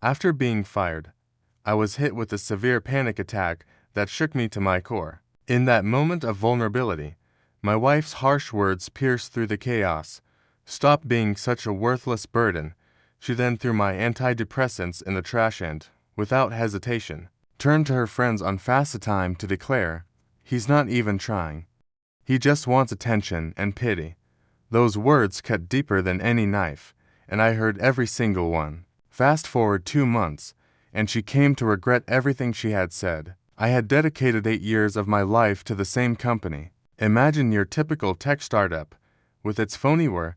After being fired, I was hit with a severe panic attack that shook me to my core. In that moment of vulnerability, my wife's harsh words pierced through the chaos. "Stop being such a worthless burden." She then threw my antidepressants in the trash and, without hesitation, turned to her friends on FaceTime to declare, "He's not even trying. He just wants attention and pity." Those words cut deeper than any knife, and I heard every single one. Fast forward 2 months, and she came to regret everything she had said. I had dedicated 8 years of my life to the same company. Imagine your typical tech startup, with its phonyware,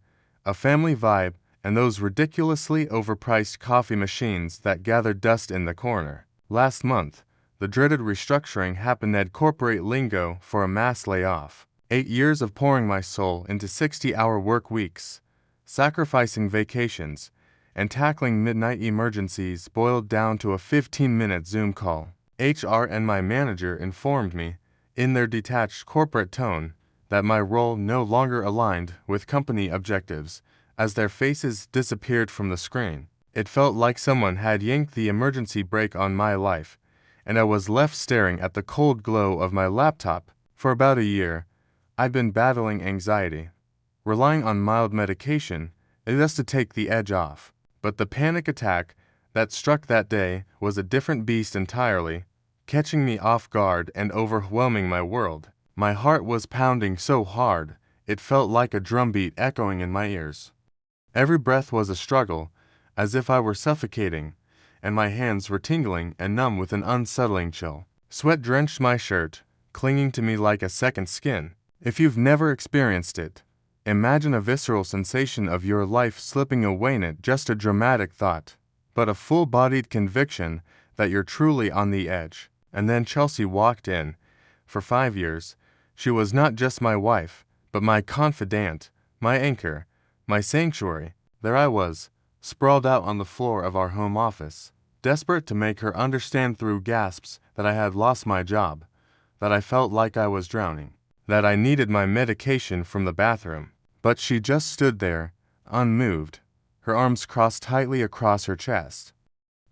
a family vibe, and those ridiculously overpriced coffee machines that gathered dust in the corner. Last month, the dreaded restructuring happened at corporate lingo for a mass layoff. 8 years of pouring my soul into 60-hour work weeks, sacrificing vacations, and tackling midnight emergencies boiled down to a 15-minute Zoom call. HR and my manager informed me, in their detached corporate tone, that my role no longer aligned with company objectives. As their faces disappeared from the screen, it felt like someone had yanked the emergency brake on my life, and I was left staring at the cold glow of my laptop. For about a year, I'd been battling anxiety, relying on mild medication just to take the edge off. But the panic attack that struck that day was a different beast entirely, catching me off guard and overwhelming my world. My heart was pounding so hard, it felt like a drumbeat echoing in my ears. Every breath was a struggle, as if I were suffocating, and my hands were tingling and numb with an unsettling chill. Sweat drenched my shirt, clinging to me like a second skin. If you've never experienced it, imagine a visceral sensation of your life slipping away in it, just a dramatic thought, but a full-bodied conviction that you're truly on the edge. And then Chelsea walked in. For 5 years, she was not just my wife, but my confidant, my anchor, my sanctuary. There I was, sprawled out on the floor of our home office, desperate to make her understand through gasps that I had lost my job, that I felt like I was drowning, that I needed my medication from the bathroom. But she just stood there, unmoved, her arms crossed tightly across her chest.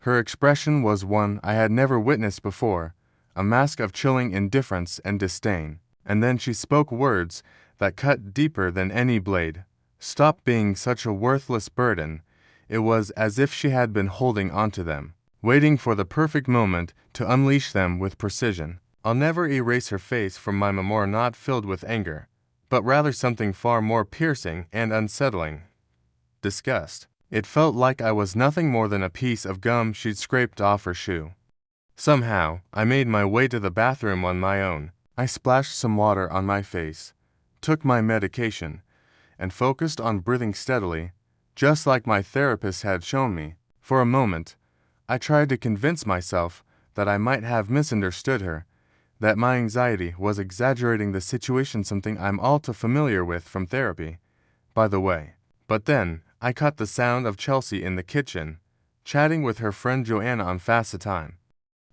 Her expression was one I had never witnessed before, a mask of chilling indifference and disdain. And then she spoke words that cut deeper than any blade. "Stop being such a worthless burden." It was as if she had been holding onto them, waiting for the perfect moment to unleash them with precision. I'll never erase her face from my memoir, not filled with anger, but rather something far more piercing and unsettling: disgust. It felt like I was nothing more than a piece of gum she'd scraped off her shoe. Somehow, I made my way to the bathroom on my own. I splashed some water on my face, took my medication, and focused on breathing steadily, just like my therapist had shown me. For a moment, I tried to convince myself that I might have misunderstood her, that my anxiety was exaggerating the situation, something I'm all too familiar with from therapy, by the way. But then, I caught the sound of Chelsea in the kitchen, chatting with her friend Joanna on FaceTime.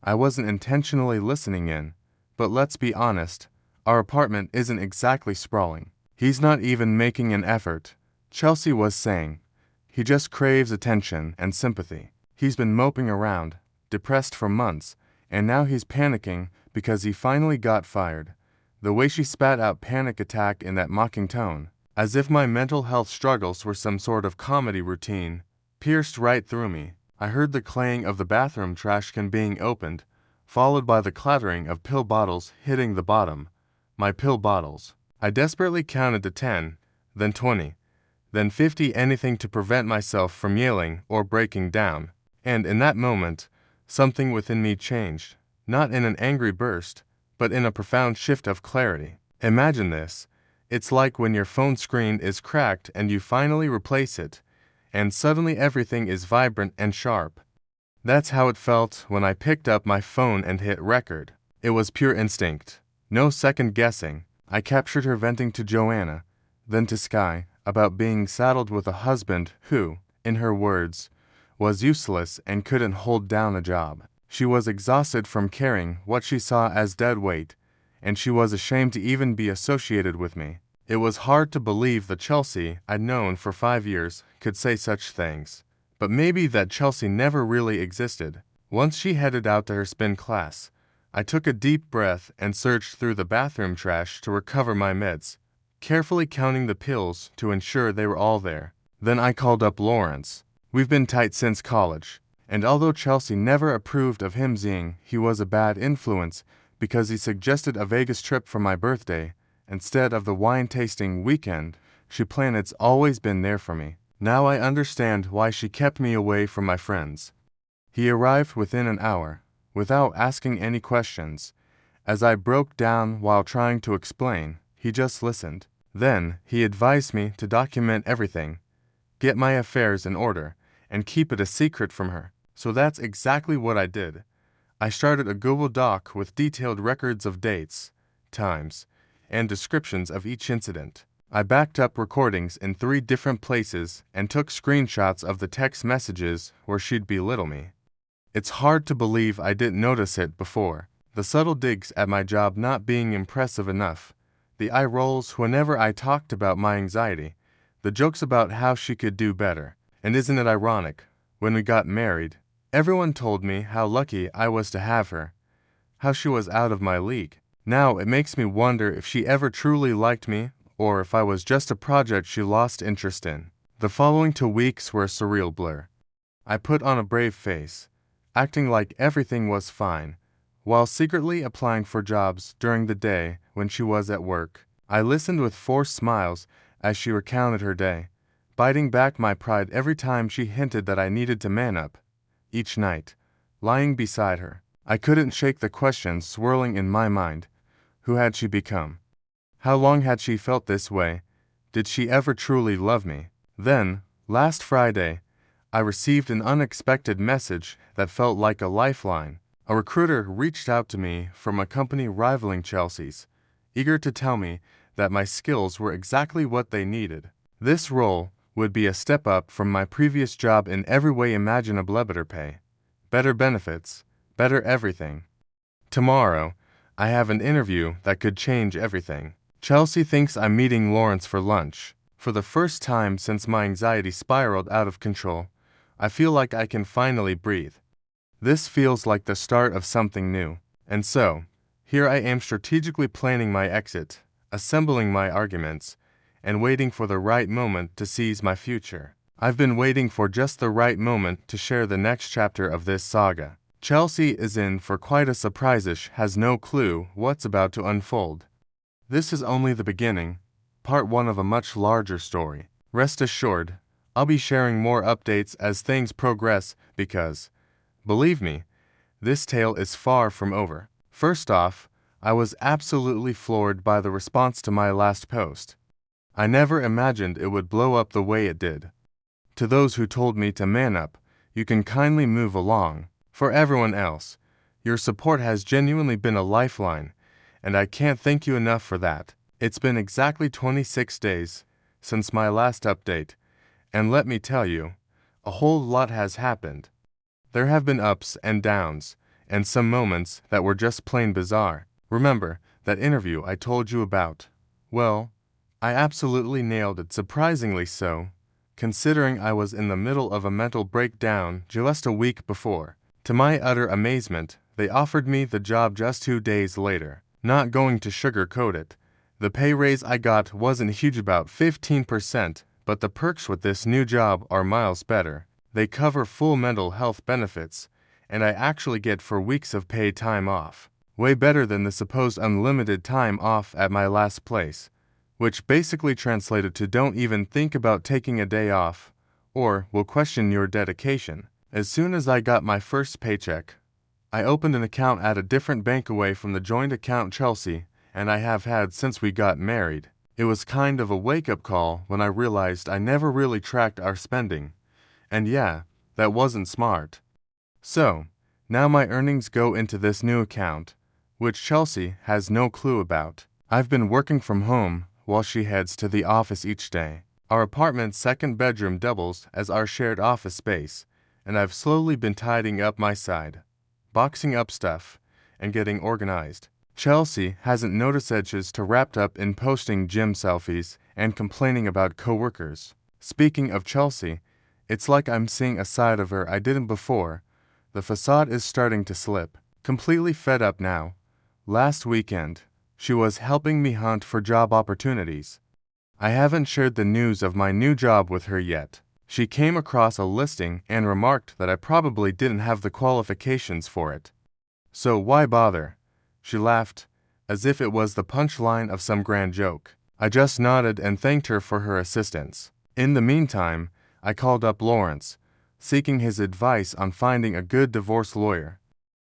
I wasn't intentionally listening in, but let's be honest, our apartment isn't exactly sprawling. "He's not even making an effort," Chelsea was saying. "He just craves attention and sympathy. He's been moping around, depressed for months, and now he's panicking because he finally got fired." The way she spat out "panic attack" in that mocking tone, as if my mental health struggles were some sort of comedy routine, pierced right through me. I heard the clang of the bathroom trash can being opened, followed by the clattering of pill bottles hitting the bottom. My pill bottles. I desperately counted to 10, then 20, then 50, anything to prevent myself from yelling or breaking down. And in that moment, something within me changed, not in an angry burst, but in a profound shift of clarity. Imagine this. It's like when your phone screen is cracked and you finally replace it, and suddenly everything is vibrant and sharp. That's how it felt when I picked up my phone and hit record. It was pure instinct. No second guessing. I captured her venting to Joanna, then to Sky, about being saddled with a husband who, in her words, was useless and couldn't hold down a job. She was exhausted from carrying what she saw as dead weight, and she was ashamed to even be associated with me. It was hard to believe the Chelsea I'd known for 5 years could say such things, but maybe that Chelsea never really existed. Once she headed out to her spin class, I took a deep breath and searched through the bathroom trash to recover my meds, carefully counting the pills to ensure they were all there. Then I called up Lawrence. We've been tight since college, and although Chelsea never approved of him saying he was a bad influence because he suggested a Vegas trip for my birthday instead of the wine-tasting weekend she planned, it's always been there for me. Now I understand why she kept me away from my friends. He arrived within an hour, without asking any questions. As I broke down while trying to explain, he just listened. Then, he advised me to document everything, get my affairs in order, and keep it a secret from her. So that's exactly what I did. I started a Google Doc with detailed records of dates, times, and descriptions of each incident. I backed up recordings in 3 different places and took screenshots of the text messages where she'd belittle me. It's hard to believe I didn't notice it before. The subtle digs at my job not being impressive enough, the eye rolls whenever I talked about my anxiety, the jokes about how she could do better. And isn't it ironic? When we got married, everyone told me how lucky I was to have her, how she was out of my league. Now it makes me wonder if she ever truly liked me or if I was just a project she lost interest in. The following 2 weeks were a surreal blur. I put on a brave face, acting like everything was fine, while secretly applying for jobs during the day when she was at work. I listened with forced smiles as she recounted her day, biting back my pride every time she hinted that I needed to man up. Each night, lying beside her, I couldn't shake the questions swirling in my mind. Who had she become? How long had she felt this way? Did she ever truly love me? Then, last Friday, I received an unexpected message that felt like a lifeline. A recruiter reached out to me from a company rivaling Chelsea's, eager to tell me that my skills were exactly what they needed. This role would be a step up from my previous job in every way imaginable: better pay, better benefits, better everything. Tomorrow, I have an interview that could change everything. Chelsea thinks I'm meeting Lawrence for lunch. For the first time since my anxiety spiraled out of control, I feel like I can finally breathe. This feels like the start of something new. And so, here I am strategically planning my exit, assembling my arguments, and waiting for the right moment to seize my future. I've been waiting for just the right moment to share the next chapter of this saga. Chelsea is in for quite a surprise. She has no clue what's about to unfold. This is only the beginning, part 1 of a much larger story. Rest assured, I'll be sharing more updates as things progress because, believe me, this tale is far from over. First off, I was absolutely floored by the response to my last post. I never imagined it would blow up the way it did. To those who told me to man up, you can kindly move along. For everyone else, your support has genuinely been a lifeline, and I can't thank you enough for that. It's been exactly 26 days since my last update, and let me tell you, a whole lot has happened. There have been ups and downs, and some moments that were just plain bizarre. Remember that interview I told you about? Well, I absolutely nailed it, surprisingly so, considering I was in the middle of a mental breakdown just a week before. To my utter amazement, they offered me the job just 2 days later. Not going to sugarcoat it, the pay raise I got wasn't huge, about 15%, but the perks with this new job are miles better. They cover full mental health benefits, and I actually get 4 weeks of paid time off. Way better than the supposed unlimited time off at my last place, which basically translated to don't even think about taking a day off, or we'll question your dedication. As soon as I got my first paycheck, I opened an account at a different bank away from the joint account Chelsea and I have had since we got married. It was kind of a wake-up call when I realized I never really tracked our spending. And yeah, that wasn't smart. So, now my earnings go into this new account, which Chelsea has no clue about. I've been working from home while she heads to the office each day. Our apartment's 2nd bedroom doubles as our shared office space, and I've slowly been tidying up my side, boxing up stuff, and getting organized. Chelsea hasn't noticed edges to wrapped up in posting gym selfies and complaining about coworkers. Speaking of Chelsea, It's like I'm seeing a side of her I didn't before. The facade is starting to slip. Completely fed up now. Last weekend, she was helping me hunt for job opportunities. I haven't shared the news of my new job with her yet. She came across a listing and remarked that I probably didn't have the qualifications for it. So why bother? She laughed, as if it was the punchline of some grand joke. I just nodded and thanked her for her assistance. In the meantime, I called up Lawrence, seeking his advice on finding a good divorce lawyer.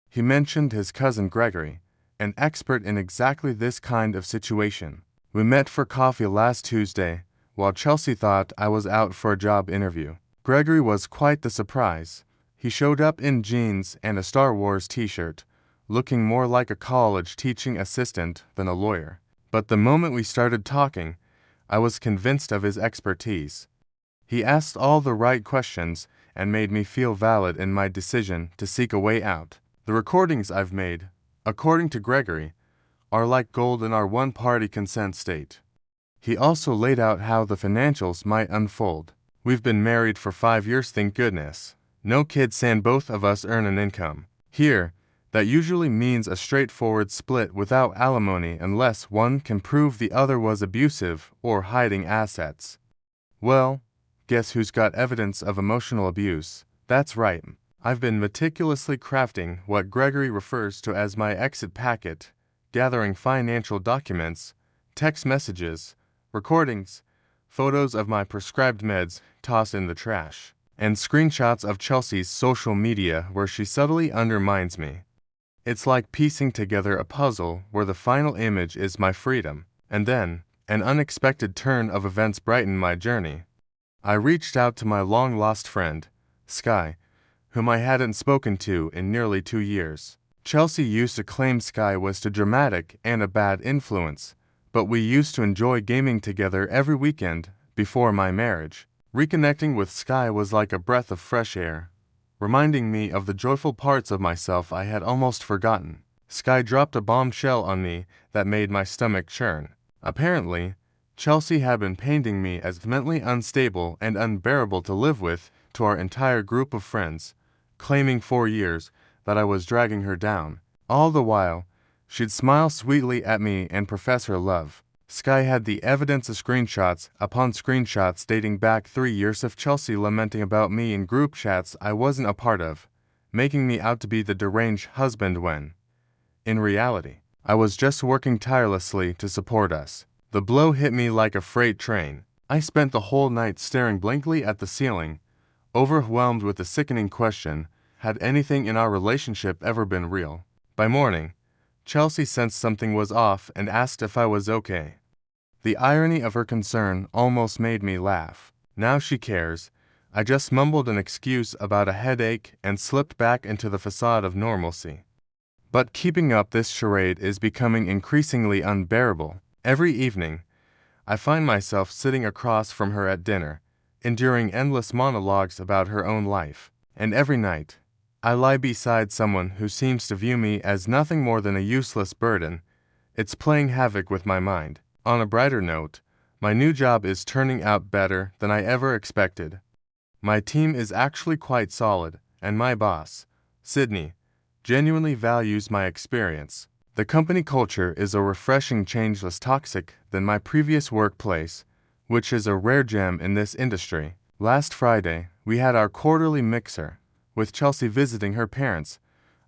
He mentioned his cousin Gregory, an expert in exactly this kind of situation. We met for coffee last Tuesday, while Chelsea thought I was out for a job interview. Gregory was quite the surprise. He showed up in jeans and a Star Wars t-shirt, looking more like a college teaching assistant than a lawyer. But the moment we started talking, I was convinced of his expertise. He asked all the right questions and made me feel valid in my decision to seek a way out. The recordings I've made, according to Gregory, are like gold in our one-party consent state. He also laid out how the financials might unfold. We've been married for 5 years, thank goodness. No kids, and both of us earn an income. Here, that usually means a straightforward split without alimony unless one can prove the other was abusive or hiding assets. Well, guess who's got evidence of emotional abuse? That's right. I've been meticulously crafting what Gregory refers to as my exit packet, gathering financial documents, text messages, recordings, photos of my prescribed meds tossed in the trash, and screenshots of Chelsea's social media where she subtly undermines me. It's like piecing together a puzzle where the final image is my freedom, and then an unexpected turn of events brightened my journey. I reached out to my long-lost friend, Sky, whom I hadn't spoken to in nearly 2 years. Chelsea used to claim Sky was too dramatic and a bad influence, but we used to enjoy gaming together every weekend before my marriage. Reconnecting with Sky was like a breath of fresh air, reminding me of the joyful parts of myself I had almost forgotten. Sky dropped a bombshell on me that made my stomach churn. Apparently, Chelsea had been painting me as mentally unstable and unbearable to live with to our entire group of friends, claiming for years that I was dragging her down. All the while, she'd smile sweetly at me and profess her love. Sky had the evidence of screenshots upon screenshots dating back 3 years of Chelsea lamenting about me in group chats I wasn't a part of, making me out to be the deranged husband when, in reality, I was just working tirelessly to support us. The blow hit me like a freight train. I spent the whole night staring blankly at the ceiling, overwhelmed with the sickening question, had anything in our relationship ever been real? By morning, Chelsea sensed something was off and asked if I was okay. The irony of her concern almost made me laugh. Now she cares. I just mumbled an excuse about a headache and slipped back into the facade of normalcy. But keeping up this charade is becoming increasingly unbearable. Every evening, I find myself sitting across from her at dinner, enduring endless monologues about her own life. And every night, I lie beside someone who seems to view me as nothing more than a useless burden. It's playing havoc with my mind. On a brighter note, my new job is turning out better than I ever expected. My team is actually quite solid, and my boss, Sydney, genuinely values my experience. The company culture is a refreshing change less toxic than my previous workplace, which is a rare gem in this industry. Last Friday, we had our quarterly mixer. With Chelsea visiting her parents,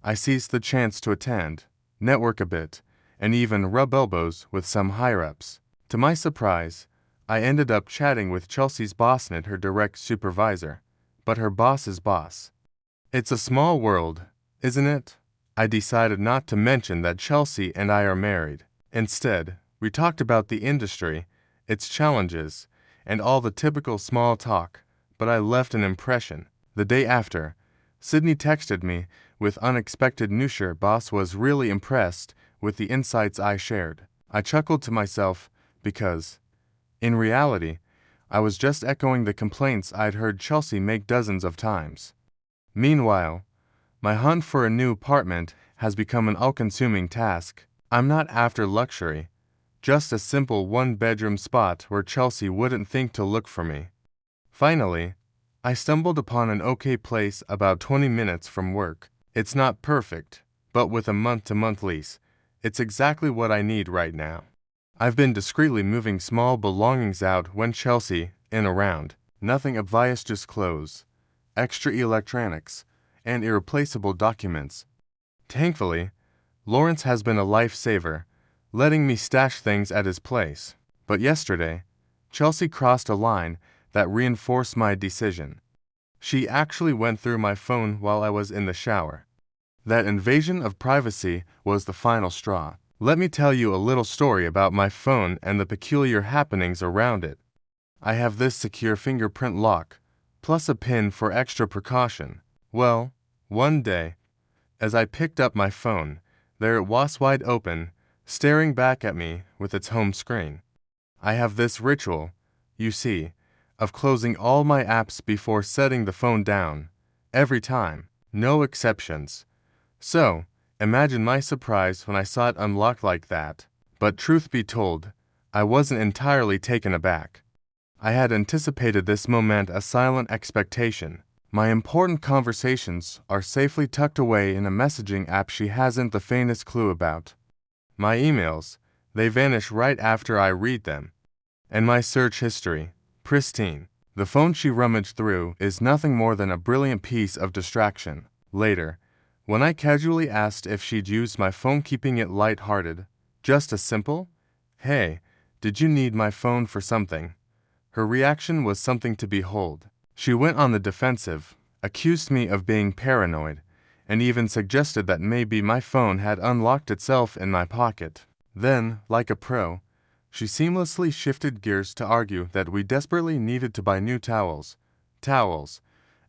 I seized the chance to attend, network a bit, and even rub elbows with some higher-ups. To my surprise, I ended up chatting with Chelsea's boss, not her direct supervisor, but her boss's boss. It's a small world, isn't it? I decided not to mention that Chelsea and I are married. Instead, we talked about the industry, its challenges, and all the typical small talk, but I left an impression. The day after, Sydney texted me with unexpected news. Her boss was really impressed with the insights I shared. I chuckled to myself because, in reality, I was just echoing the complaints I'd heard Chelsea make dozens of times. Meanwhile, my hunt for a new apartment has become an all-consuming task. I'm not after luxury, just a simple one-bedroom spot where Chelsea wouldn't think to look for me. Finally, I stumbled upon an okay place about 20 minutes from work. It's not perfect, but with a month-to-month lease, it's exactly what I need right now. I've been discreetly moving small belongings out when Chelsea in around. Nothing obvious, just clothes, extra electronics, and irreplaceable documents. Thankfully, Lawrence has been a lifesaver, letting me stash things at his place. But yesterday, Chelsea crossed a line that reinforced my decision. She actually went through my phone while I was in the shower. That invasion of privacy was the final straw. Let me tell you a little story about my phone and the peculiar happenings around it. I have this secure fingerprint lock, plus a pin for extra precaution. Well, one day, as I picked up my phone, there it was wide open, staring back at me with its home screen. I have this ritual, you see, of closing all my apps before setting the phone down. Every time, no exceptions. So, imagine my surprise when I saw it unlocked like that. But truth be told, I wasn't entirely taken aback. I had anticipated this moment, a silent expectation. My important conversations are safely tucked away in a messaging app she hasn't the faintest clue about. My emails, they vanish right after I read them. And my search history, pristine. The phone she rummaged through is nothing more than a brilliant piece of distraction. Later, when I casually asked if she'd used my phone, keeping it light-hearted, just a simple, "Hey, did you need my phone for something?" her reaction was something to behold. She went on the defensive, accused me of being paranoid, and even suggested that maybe my phone had unlocked itself in my pocket. Then, like a pro, she seamlessly shifted gears to argue that we desperately needed to buy new towels. Towels,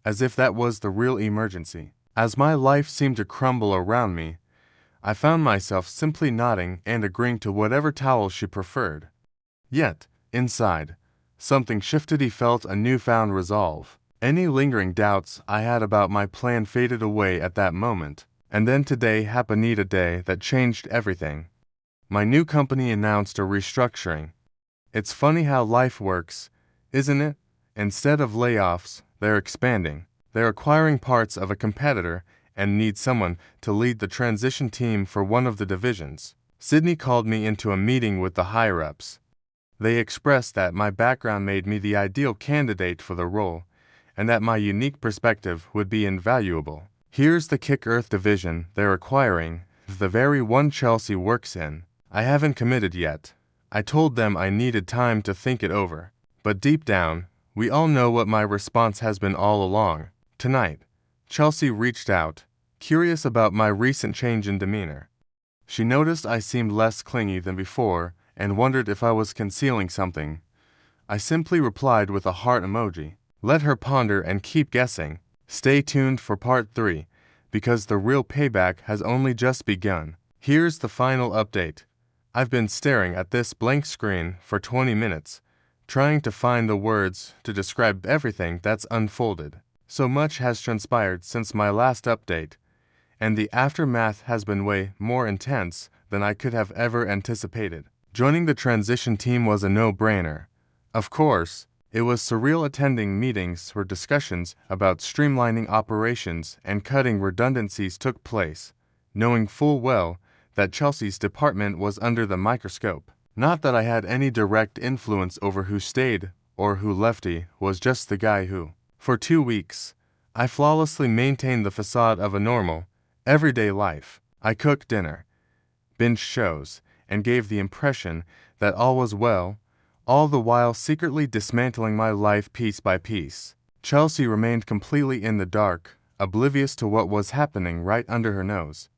as if that was the real emergency. As my life seemed to crumble around me, I found myself simply nodding and agreeing to whatever towel she preferred. Yet, inside, something shifted. He felt a newfound resolve. Any lingering doubts I had about my plan faded away at that moment. And then today happened, a day that changed everything. My new company announced a restructuring. It's funny how life works, isn't it? Instead of layoffs, they're expanding. They're acquiring parts of a competitor and need someone to lead the transition team for one of the divisions. Sydney called me into a meeting with the higher-ups. They expressed that my background made me the ideal candidate for the role, and that my unique perspective would be invaluable. Here's the kick: Earth division they're acquiring, the very one Chelsea works in. I haven't committed yet. I told them I needed time to think it over. But deep down, we all know what my response has been all along. Tonight, Chelsea reached out, curious about my recent change in demeanor. She noticed I seemed less clingy than before and wondered if I was concealing something. I simply replied with a heart emoji. Let her ponder and keep guessing. Stay tuned for part 3, because the real payback has only just begun. Here's the final update. I've been staring at this blank screen for 20 minutes, trying to find the words to describe everything that's unfolded. So much has transpired since my last update, and the aftermath has been way more intense than I could have ever anticipated. Joining the transition team was a no-brainer. Of course, it was surreal. Attending meetings where discussions about streamlining operations and cutting redundancies took place, knowing full well that Chelsea's department was under the microscope. Not that I had any direct influence over who stayed or who left. He was just the guy who, for 2 weeks, I flawlessly maintained the facade of a normal, everyday life. I cooked dinner, binged shows, and gave the impression that all was well, all the while secretly dismantling my life piece by piece. Chelsea remained completely in the dark, oblivious to what was happening right under her nose.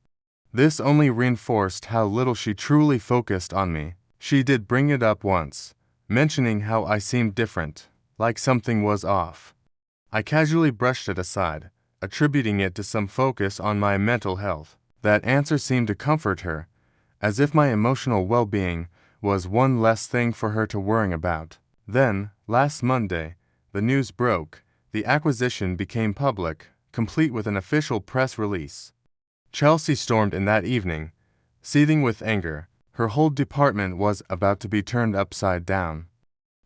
This only reinforced how little she truly focused on me. She did bring it up once, mentioning how I seemed different, like something was off. I casually brushed it aside, attributing it to some focus on my mental health. That answer seemed to comfort her, as if my emotional well-being was one less thing for her to worry about. Then, last Monday, the news broke. The acquisition became public, complete with an official press release. Chelsea stormed in that evening, seething with anger. Her whole department was about to be turned upside down.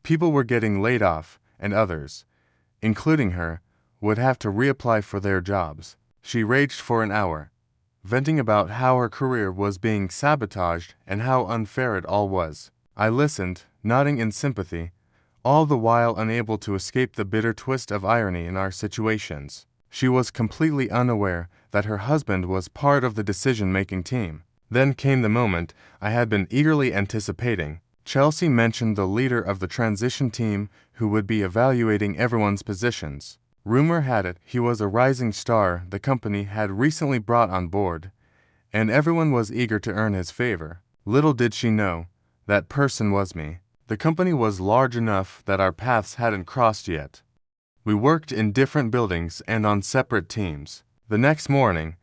People were getting laid off, and others, including her, would have to reapply for their jobs. She raged for an hour, venting about how her career was being sabotaged and how unfair it all was. I listened, nodding in sympathy, all the while unable to escape the bitter twist of irony in our situations. She was completely unaware that her husband was part of the decision-making team. Then came the moment I had been eagerly anticipating. Chelsea mentioned the leader of the transition team who would be evaluating everyone's positions. Rumor had it he was a rising star the company had recently brought on board, and everyone was eager to earn his favor. Little did she know, that person was me. The company was large enough that our paths hadn't crossed yet. We worked in different buildings and on separate teams. The next morning,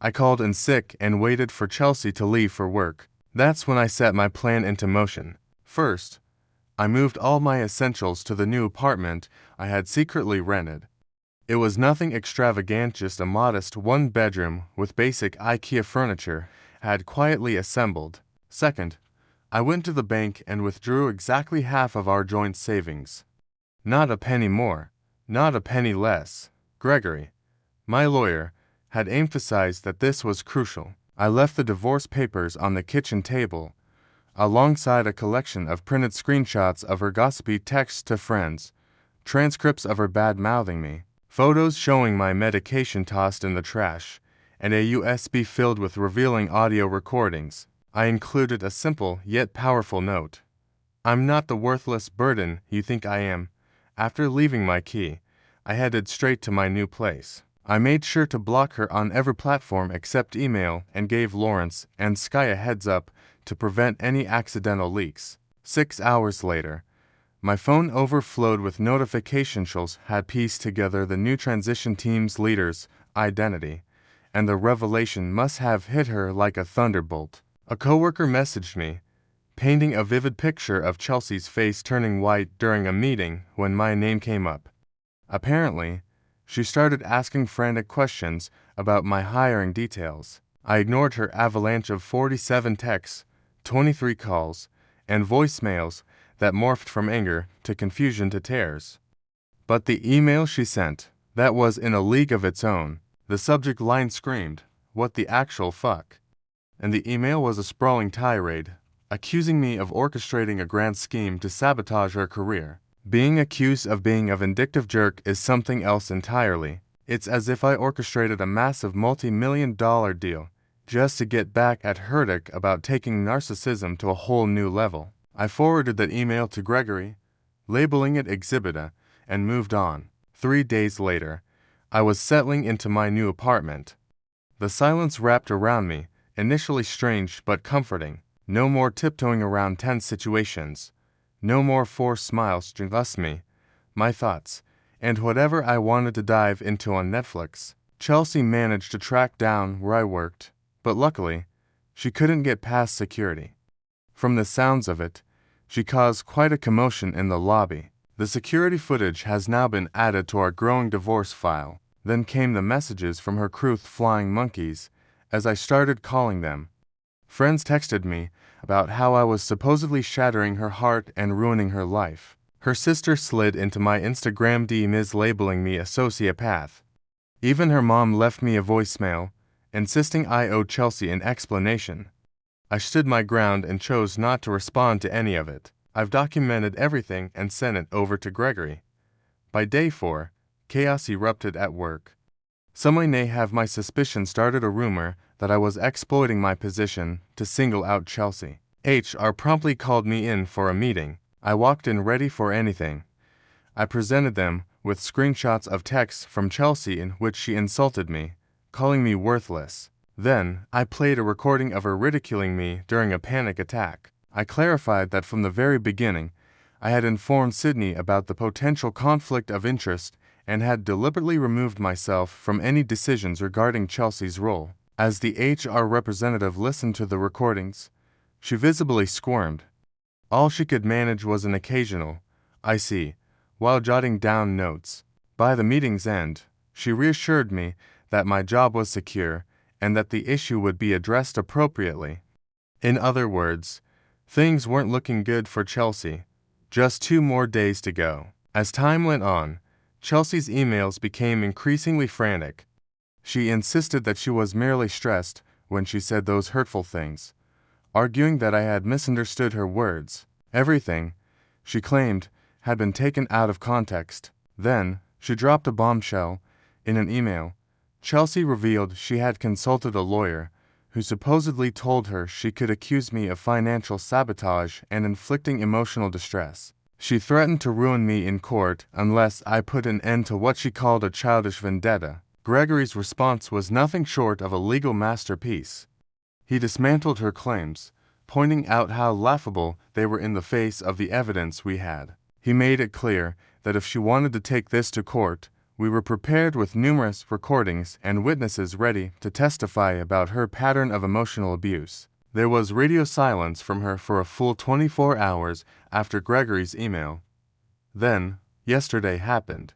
I called in sick and waited for Chelsea to leave for work. That's when I set my plan into motion. First, I moved all my essentials to the new apartment I had secretly rented. It was nothing extravagant, just a modest one-bedroom with basic IKEA furniture I had quietly assembled. Second, I went to the bank and withdrew exactly half of our joint savings. Not a penny more, not a penny less. Gregory, my lawyer, had emphasized that this was crucial. I left the divorce papers on the kitchen table, alongside a collection of printed screenshots of her gossipy texts to friends, transcripts of her bad-mouthing me, photos showing my medication tossed in the trash, and a USB filled with revealing audio recordings. I included a simple yet powerful note. I'm not the worthless burden you think I am. After leaving my key, I headed straight to my new place. I made sure to block her on every platform except email and gave Lawrence and Sky a heads up to prevent any accidental leaks. 6 hours later, my phone overflowed with notifications. Had pieced together the new transition team's leader's identity, and the revelation must have hit her like a thunderbolt. A coworker messaged me, painting a vivid picture of Chelsea's face turning white during a meeting when my name came up. Apparently, she started asking frantic questions about my hiring details. I ignored her avalanche of 47 texts, 23 calls, and voicemails that morphed from anger to confusion to tears. But the email she sent, that was in a league of its own. The subject line screamed, "What the actual fuck?" And the email was a sprawling tirade, accusing me of orchestrating a grand scheme to sabotage her career. Being accused of being a vindictive jerk is something else entirely. It's as if I orchestrated a massive multi-million-dollar deal just to get back at Herdick about taking narcissism to a whole new level. I forwarded that email to Gregory, labeling it Exhibit A, and moved on. 3 days later, I was settling into my new apartment. The silence wrapped around me, initially strange but comforting. No more tiptoeing around tense situations. No more forced smiles, just me, my thoughts, and whatever I wanted to dive into on Netflix. Chelsea managed to track down where I worked, but luckily, she couldn't get past security. From the sounds of it, she caused quite a commotion in the lobby. The security footage has now been added to our growing divorce file. Then came the messages from her crew, flying monkeys, as I started calling them. Friends texted me about how I was supposedly shattering her heart and ruining her life. Her sister slid into my Instagram DMs labeling me a sociopath. Even her mom left me a voicemail, insisting I owed Chelsea an explanation. I stood my ground and chose not to respond to any of it. I've documented everything and sent it over to Gregory. By day 4, chaos erupted at work. Someone may have my suspicion started a rumor that I was exploiting my position to single out Chelsea. HR promptly called me in for a meeting. I walked in ready for anything. I presented them with screenshots of texts from Chelsea in which she insulted me, calling me worthless. Then, I played a recording of her ridiculing me during a panic attack. I clarified that from the very beginning, I had informed Sydney about the potential conflict of interest and had deliberately removed myself from any decisions regarding Chelsea's role. As the HR representative listened to the recordings, she visibly squirmed. All she could manage was an occasional, "I see," while jotting down notes. By the meeting's end, she reassured me that my job was secure and that the issue would be addressed appropriately. In other words, things weren't looking good for Chelsea. Just 2 more days to go. As time went on, Chelsea's emails became increasingly frantic. She insisted that she was merely stressed when she said those hurtful things, arguing that I had misunderstood her words. Everything, she claimed, had been taken out of context. Then, she dropped a bombshell. In an email, Chelsea revealed she had consulted a lawyer who supposedly told her she could accuse me of financial sabotage and inflicting emotional distress. She threatened to ruin me in court unless I put an end to what she called a childish vendetta. Gregory's response was nothing short of a legal masterpiece. He dismantled her claims, pointing out how laughable they were in the face of the evidence we had. He made it clear that if she wanted to take this to court, we were prepared with numerous recordings and witnesses ready to testify about her pattern of emotional abuse. There was radio silence from her for a full 24 hours after Gregory's email. Then, yesterday happened.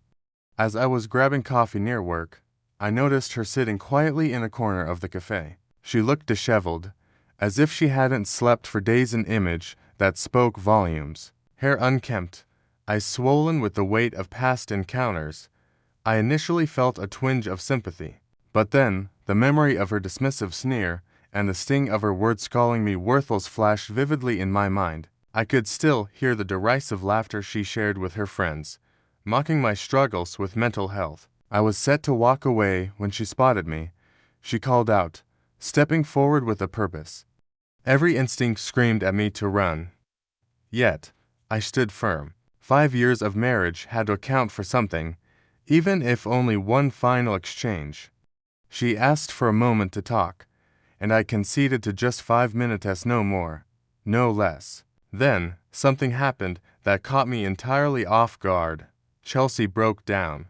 As I was grabbing coffee near work, I noticed her sitting quietly in a corner of the cafe. She looked disheveled, as if she hadn't slept for days, an image that spoke volumes. Hair unkempt, eyes swollen with the weight of past encounters. I initially felt a twinge of sympathy, but then the memory of her dismissive sneer and the sting of her words calling me worthless flashed vividly in my mind. I could still hear the derisive laughter she shared with her friends, mocking my struggles with mental health. I was set to walk away when she spotted me. She called out, stepping forward with a purpose. Every instinct screamed at me to run. Yet, I stood firm. 5 years of marriage had to account for something, even if only one final exchange. She asked for a moment to talk, and I conceded to just 5 minutes, no more, no less. Then, something happened that caught me entirely off guard. Chelsea broke down.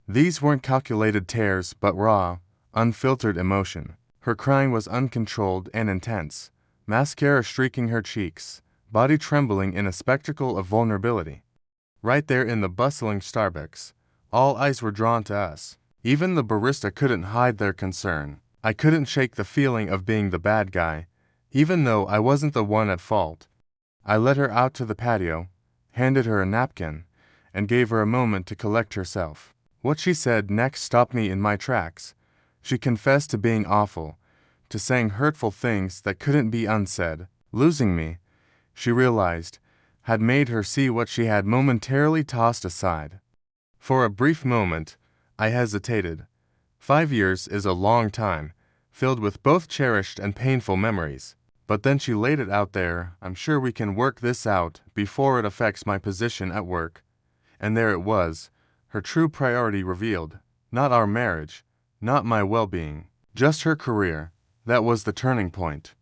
These weren't calculated tears, but raw, unfiltered emotion. Her crying was uncontrolled and intense, mascara streaking her cheeks, body trembling in a spectacle of vulnerability. Right there in the bustling Starbucks, all eyes were drawn to us. Even the barista couldn't hide their concern. I couldn't shake the feeling of being the bad guy, even though I wasn't the one at fault. I led her out to the patio, handed her a napkin, and gave her a moment to collect herself. What she said next stopped me in my tracks. She confessed to being awful, to saying hurtful things that couldn't be unsaid. Losing me, she realized, had made her see what she had momentarily tossed aside. For a brief moment, I hesitated. 5 years is a long time, filled with both cherished and painful memories. But then she laid it out there. I'm sure we can work this out before it affects my position at work. And there it was, her true priority revealed. Not our marriage, not my well-being, just her career. That was the turning point.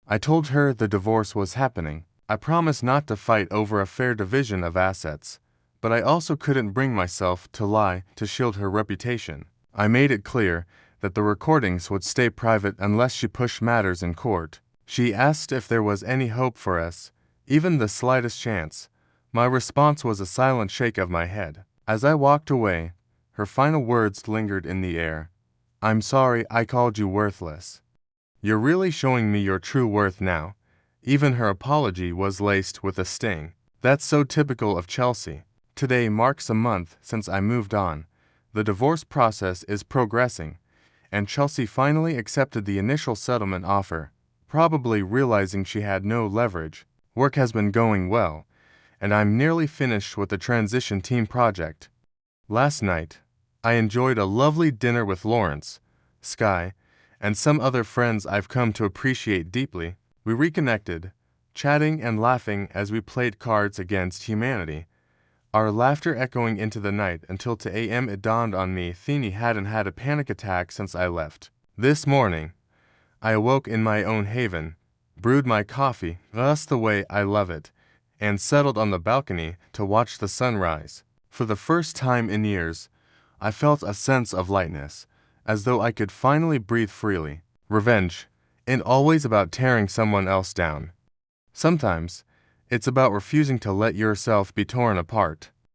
I told her the divorce was happening. I promised not to fight over a fair division of assets, but I also couldn't bring myself to lie to shield her reputation. I made it clear that the recordings would stay private unless she pushed matters in court. She asked if there was any hope for us, even the slightest chance. My response was a silent shake of my head. As I walked away, her final words lingered in the air. I'm sorry I called you worthless. You're really showing me your true worth now. Even her apology was laced with a sting. That's so typical of Chelsea. Today marks a month since I moved on. The divorce process is progressing, and Chelsea finally accepted the initial settlement offer, probably realizing she had no leverage. Work has been going well, and I'm nearly finished with the transition team project. Last night, I enjoyed a lovely dinner with Lawrence, Sky, and some other friends I've come to appreciate deeply. We reconnected, chatting and laughing as we played cards against humanity, our laughter echoing into the night until 2 a.m. It dawned on me Theny hadn't had a panic attack since I left. This morning, I awoke in my own haven, brewed my coffee just the way I love it, and settled on the balcony to watch the sunrise. For the first time in years, I felt a sense of lightness, as though I could finally breathe freely. Revenge ain't always about tearing someone else down. Sometimes, it's about refusing to let yourself be torn apart.